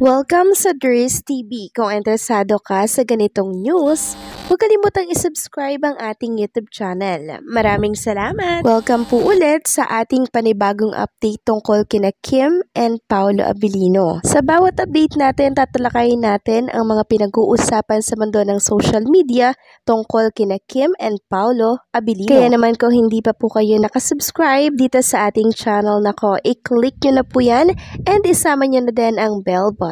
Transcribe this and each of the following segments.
Welcome sa Dries TV. Kung interesado ka sa ganitong news, huwag kalimutang isubscribe ang ating YouTube channel. Maraming salamat! Welcome po ulit sa ating panibagong update tungkol kina Kim and Paolo Abilino. Sa bawat update natin, tatalakayin natin ang mga pinag-uusapan sa mundo ng social media tungkol kina Kim and Paolo Abilino. Kaya naman kung hindi pa po kayo nakasubscribe dito sa ating channel nako, i-click nyo na po yan and isama nyo na din ang bell button.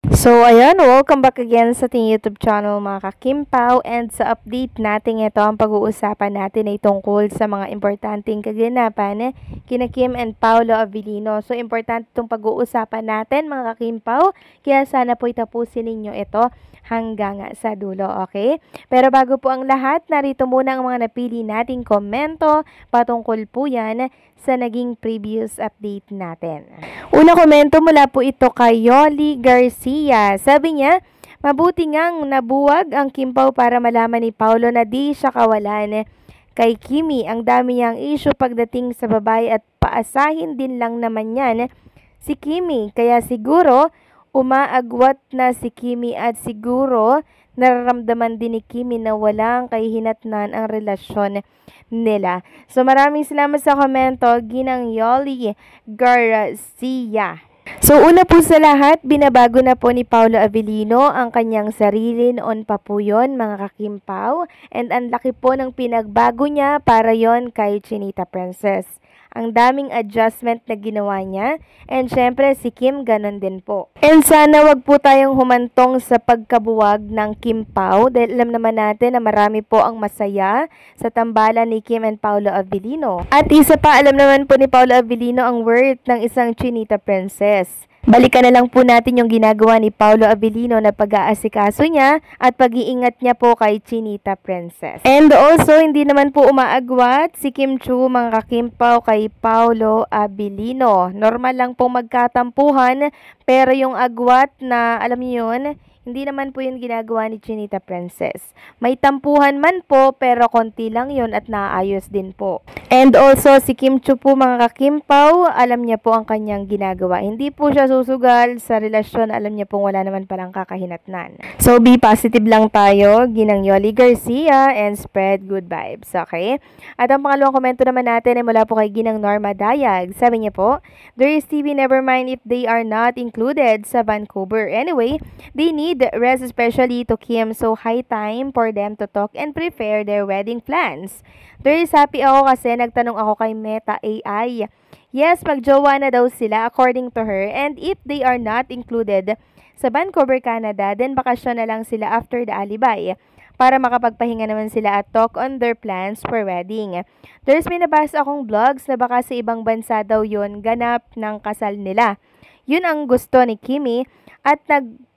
So, ayan, welcome back again sa ating YouTube channel mga ka-Kimpaw, and sa update natin ito, ang pag-uusapan natin ay tungkol sa mga importanteng kaganapan kina Kim and Paolo Abilino. So, importante itong pag-uusapan natin mga ka-Kimpaw, kaya sana po itapusin ninyo ito hanggang sa dulo, okay? Pero bago po ang lahat, narito muna ang mga napili nating komento patungkol po yan sa naging previous update natin. Una komento mula po ito kay Yoli Garcia. Sabi niya, mabuti ngang nabuwag ang Kimpaw para malaman ni Paolo na di siya kawalan kay Kimi. Ang dami niyang issue pagdating sa babae at paasahin din lang naman yan si Kimi. Kaya siguro umaagwat na si Kimi at siguro nararamdaman din ni Kimi na walang kahihinatnan ang relasyon nila. So maraming salamat sa komento, Ginang Yoli Garcia. So una po sa lahat, binabago na po ni Paolo Abilino ang kanyang sarili, noon pa po yun mga ka-Kimpaw, and ang laki po ng pinagbago niya para yon kay Chinita Princess. Ang daming adjustment na ginawa niya. And syempre si Kim ganon din po. And sana wag po tayong humantong sa pagkabuwag ng Kimpaw dahil alam naman natin na marami po ang masaya sa tambalan ni Kim and Paolo Abilino. At isa pa, alam naman po ni Paolo Abilino ang worth ng isang Chinita Princess. Balikan na lang po natin yung ginagawa ni Paolo Abilino na pag-aasikaso niya at pag-iingat niya po kay Chinita Princess. And also, hindi naman po umaagwat si Kim Chiu mga ka-Kimpaw kay Paolo Abilino. Normal lang po magkatampuhan, pero yung agwat na, alam niyo yun, hindi naman po yung ginagawa ni Chinita Princess. May tampuhan man po, pero konti lang yun at naayos din po. And also, si Kim Chiu po mga ka-Kimpaw, alam niya po ang kanyang ginagawa. Hindi po siya susugal sa relasyon, alam niya pong wala naman palang kakahinatnan. So, be positive lang tayo, Ginang Yoli Garcia, and spread good vibes, okay? At ang pangalawang komento naman natin ay mula po kay Ginang Norma Dayag. Sabi niya po, Dries TV, never mind if they are not included sa Vancouver. Anyway, they need rest, especially to Kim, so high time for them to talk and prepare their wedding plans. Dries, happy ako kasi nagtanong ako kay Meta AI. Yes, magjowa na daw sila according to her, and if they are not included sa Vancouver, Canada, then bakasyon na lang sila after the alibay para makapagpahinga naman sila at talk on their plans for wedding. There's may nabasa akong vlogs na baka sa ibang bansa daw yun ganap ng kasal nila. Yun ang gusto ni Kimi at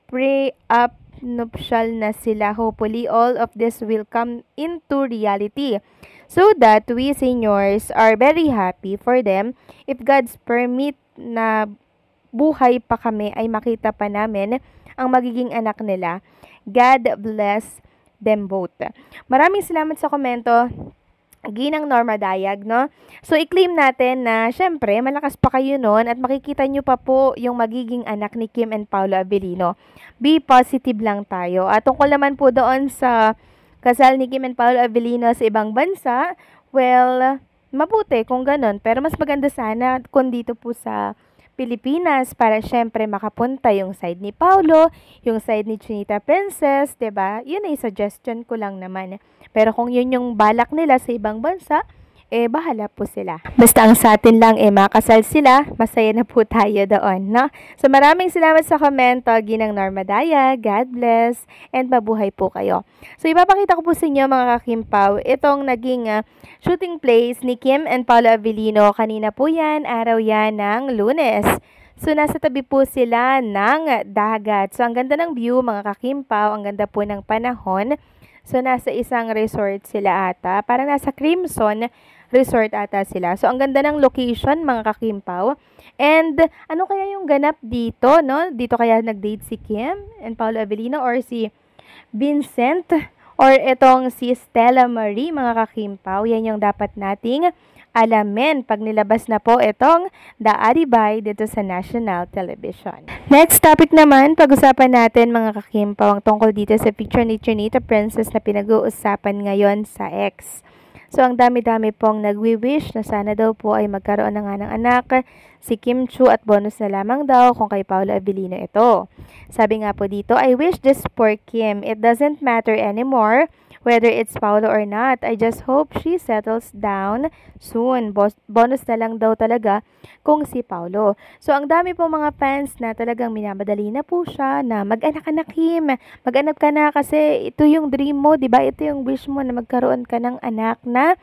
pre-up nuptial na sila. Hopefully, all of this will come into reality so that we seniors are very happy for them. If God's permit na buhay pa kami ay makita pa namin ang magiging anak nila. God bless them both. Maraming salamat sa komento, Ginang Norma Dayag, no? So, i-claim natin na, syempre, malakas pa kayo nun at makikita nyo pa po yung magiging anak ni Kim and Paolo Abilino. Be positive lang tayo. At tungkol naman po doon sa kasal ni Kim and Paolo Abilino sa ibang bansa, well, mabuti kung ganun. Pero mas maganda sana kung dito po sa Pilipinas para syempre makapunta yung side ni Paolo, yung side ni Chinita Princess, 'di ba? Yun ay suggestion ko lang naman. Pero kung yun yung balak nila sa ibang bansa, bahala po sila. Basta ang sa atin lang, makasal sila, masaya na po tayo doon, no? So maraming salamat sa komento, Ginang Norma Daya, God bless, and mabuhay po kayo. So ipapakita ko po sa inyo mga ka-Kimpaw, itong naging shooting place ni Kim and Paolo Abilino. Kanina po yan, araw yan ng Lunes. So nasa tabi po sila ng dagat. So ang ganda ng view mga ka-Kimpaw, ang ganda po ng panahon. So nasa isang resort sila ata, parang nasa Crimson Resort ata sila. So, ang ganda ng location, mga ka-Kimpaw. And, ano kaya yung ganap dito, no? Dito kaya nag-date si Kim and Paolo Abilino or si Vincent or itong si Stella Marie, mga ka-Kimpaw. Yan yung dapat nating alamin pag nilabas na po itong The Alibay dito sa national television. Next topic naman, pag-usapan natin mga kakimpaw ang tungkol dito sa picture ni Chinita Princess na pinag-uusapan ngayon sa X. So, ang dami-dami pong nagwi-wish na sana daw po ay magkaroon na nga ng anak si Kim Chiu at bonus na lamang daw kung kay Paolo Abilino ito. Sabi nga po dito, I wish this for Kim. It doesn't matter anymore whether it's Paolo or not. I just hope she settles down soon. Bonus na lang daw talaga kung si Paolo. So, ang dami po mga fans na talagang minamadali na po siya na mag-anak ka na, Kim. Mag-anak ka na kasi ito yung dream mo, diba? Ito yung wish mo na magkaroon ka ng anak na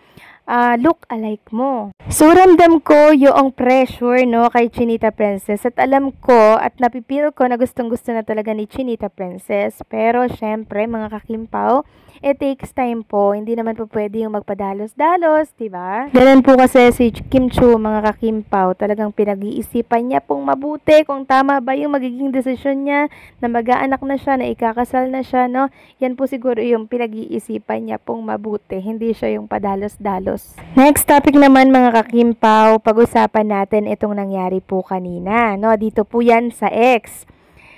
look alike mo. So, ramdam ko yung pressure, no, kay Chinita Princess. At alam ko at napipil ko na gustong-gusto na talaga ni Chinita Princess. Pero, syempre, mga kakimpaw, it takes time po. Hindi naman po pwede yung magpadalos-dalos, diba? Ganun po kasi si Kim Chiu, mga kakimpaw, talagang pinag-iisipan niya pong mabuti kung tama ba yung magiging desisyon niya na mag-aanak na siya, na ikakasal na siya, no? Yan po siguro yung pinag-iisipan niya pong mabuti. Hindi siya yung padalos-dalos. Next topic naman mga kakimpaw, pag-usapan natin itong nangyari po kanina, no? Dito po yan sa X.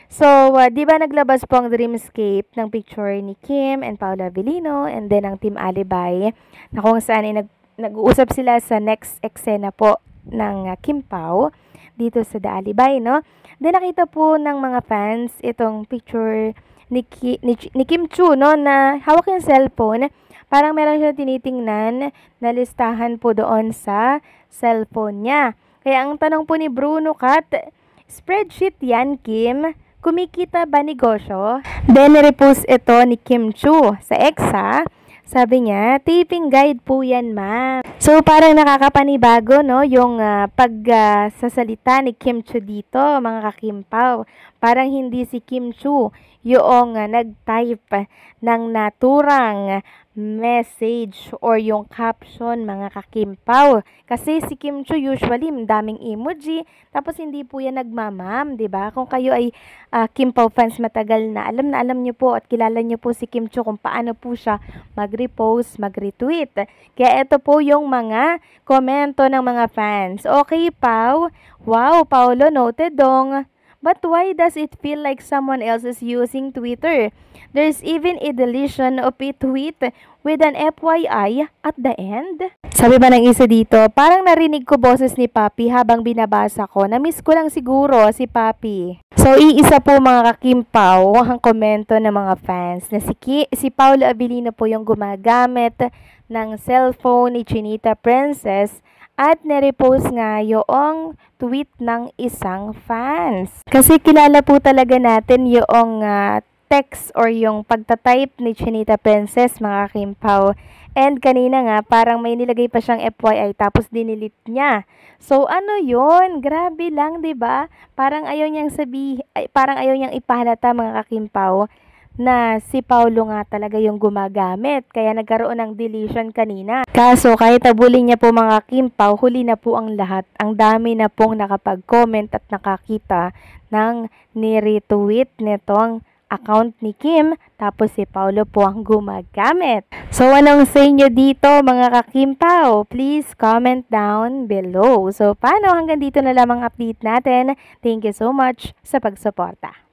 So, di ba naglabas po ang Dreamscape ng picture ni Kim and Paolo Abilino and then ang Team Alibay na kung saan ay nag-uusap sila sa next eksena po ng Kim Pao dito sa The Alibay, no? Then nakita po ng mga fans itong picture ni Kim Chiu, no, na hawak yung cellphone. Parang meron siya tinitingnan na listahan po doon sa cellphone niya. Kaya ang tanong po ni Bruno Kat, spreadsheet yan, Kim? Kumikita ba negosyo? Then, repost ito ni Kim Chiu sa X, ha? Sabi niya, taping guide po yan, ma'am. So, parang nakakapanibago, no, yung pagsasalita ni Kim Chiu dito, mga kakimpaw. Parang hindi si Kim Chiu yung nag-type ng naturang message or yung caption, mga kakimpaw. Kasi si Kim Chiu usually daming emoji, tapos hindi po yan nagmamam, 'di ba? Kung kayo ay Kimpaw fans matagal na alam niyo po at kilala niyo po si Kim Chiu kung paano po siya mag-repost, mag-retweet. Kaya ito po yung mga komento ng mga fans. Okay, Pao? Wow, Paolo noted dong. But why does it feel like someone else is using Twitter? There's even a deletion of a tweet with an FYI at the end. Sabi ba ng isa dito, parang narinig ko boses ni Papi habang binabasa ko. Na-miss ko lang siguro si Papi. So, iisa po mga kakimpaw ang komento ng mga fans na si Paolo Abilino po yung gumagamit ng cellphone ni Chinita Princess at nirepost nga yung tweet ng isang fans. Kasi kilala po talaga natin yung text or yung pagtatype ni Chinita Princess, mga kimpaw. And kanina nga, parang may nilagay pa siyang FYI tapos dinilit niya. So, ano yun? Grabe lang, 'di ba? Parang ayaw niyang parang ayaw niyang ipahalata, mga kakimpaw, na si Paolo nga talaga yung gumagamit. Kaya nagkaroon ng deletion kanina. Kaso kahit abulin niya po, mga kimpaw, huli na po ang lahat. Ang dami na pong nakapag-comment at nakakita ng ni-retweet nitong account ni Kim, tapos si Paolo po ang gumagamit. So, anong say nyo dito, mga kakimpaw? Please comment down below. So, paano? Hanggang dito na lamang update natin. Thank you so much sa pagsuporta.